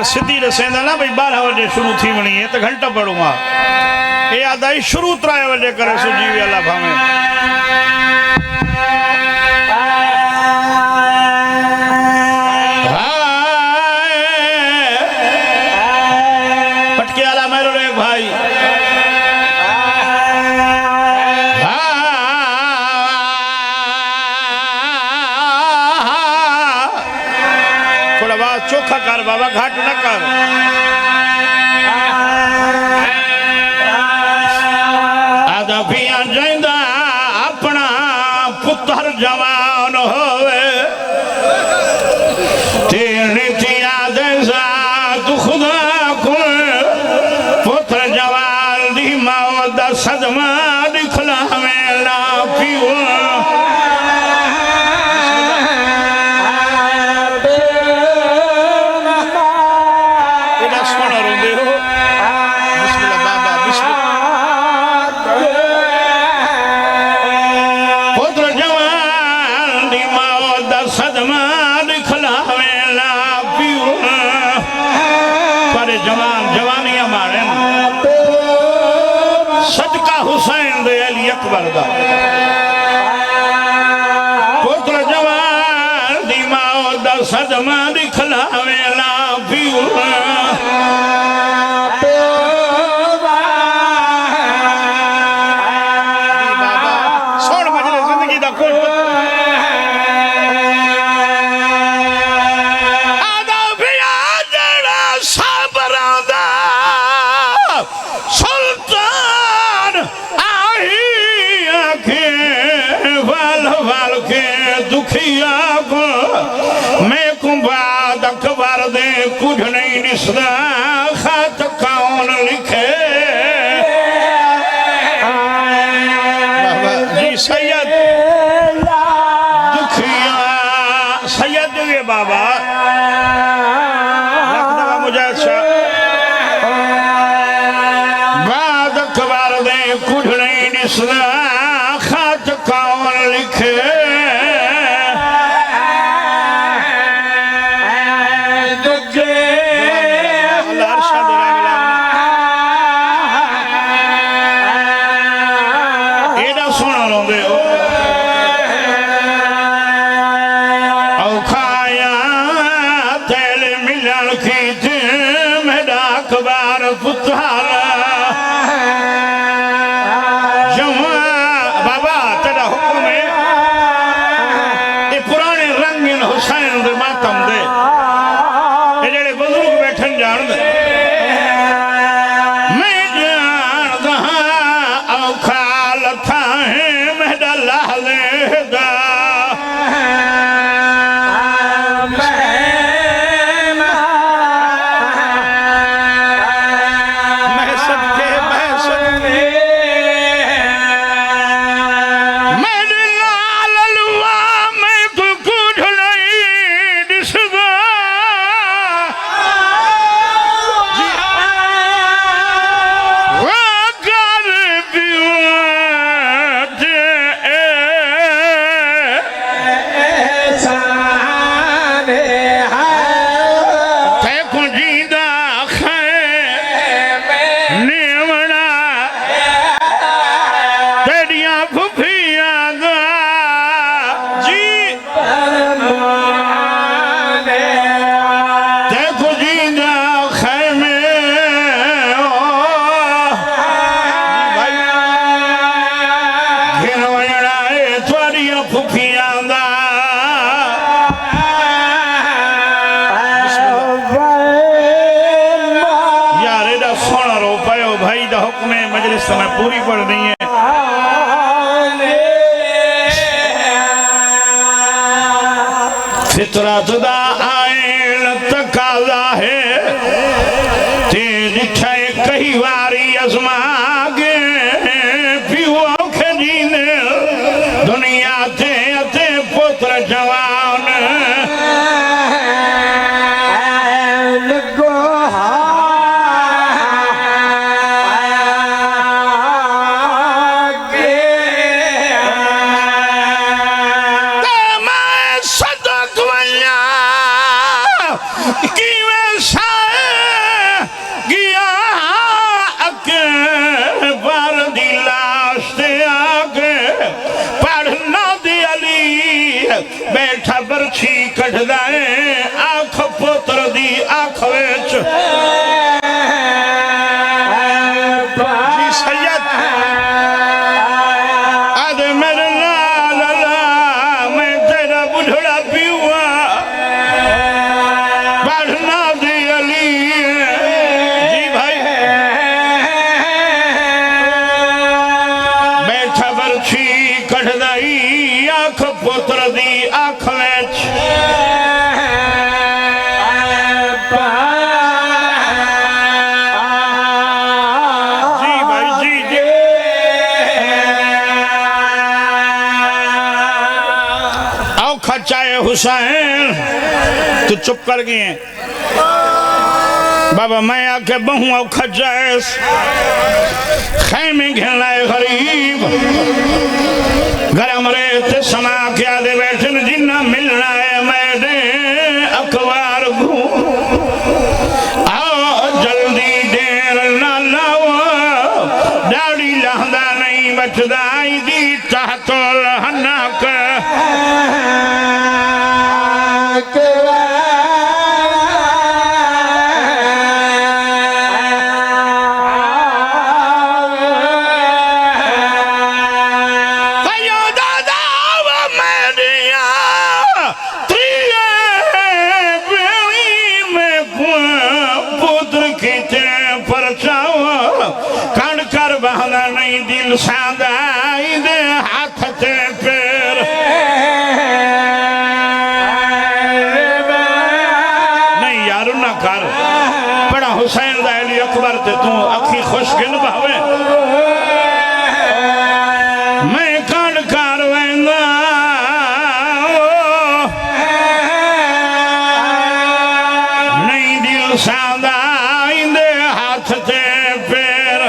सीधी रसेंदा ना भाई 12 बजे शुरू थी वणी है तो घंटा पढ़ूंगा ये याद आई शुरू 3 बजे करे सुजी वाला भावे पटके वाला मेरो रे भाई थोड़ा बात चोखा कर बाबा घाट न कर आदा पिया जाइंदा अपना पुत्र जवान होवे तेरे तिया देसा तू खुदा को पुत्र जवान दी मौत दा सदमा दिखला में ना पियो पुत्र जवान दी मौत दा सदमा दिखलावे ला पियो सोन मजले जिंदगी दा कोई आदा पिया जड़ा साबरा दा सुल्तान दुखिया को मैं कुंभाद अखबार दे कुछ नहीं दिसदा खत कौन लिखे जी सैयद दुखिया सैयद ये बाबा मुझे बाद अखबार दे कुछ नहीं दिसदा खत कौन लिखे समय पूरी पड़ रही है फितरत दा आइन तकाजा है तेरी छे कई वारी अजमा के पियो खजीने दुनिया ते अते पुत्र जवान कि बैठा बरछी कढ़दा है आँख पुत्र दी आँख विच जी सैयद आदे मेरे लाल ला मैं तेरा बुढ़ड़ा पीवा बढ़ना दी अली जी भाई बैठा बरछी कढ़दाई आँख पुत्र दी आँख विच जी भाई जी जी औखा चाहे हुसैन तू चुप कर गए बाबा मैं आके बहु औखा चाहे खैमे घेरना गरीब घर मरे ते समा क्या दे बैठन जिन्ना मिलना है मैंने अखबार आओ जल्दी देर ना लाओ दाढ़ी लहदा नहीं बचदा दी चाहतोल हनक दिल सादाई दे हाथ ते पैर नहीं यार ना कर बड़ा हुसैन दा अली अकबर ते तू अखी खुश के न भावे मैं कांड कर वेंदा नहीं दिल सादाई दे हाथ ते पैर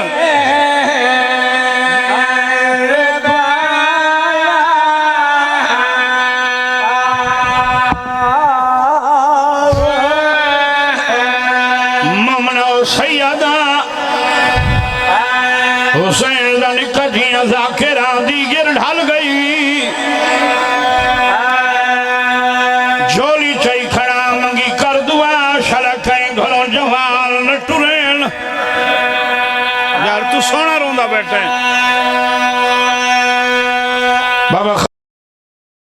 हुसैन कठिया जाकिरा दी गिर ढल गई झोली चई खड़ा मंगी कर दुआ शरक घरों जवान न टुरेन यार तू सोना रोंदा बैठे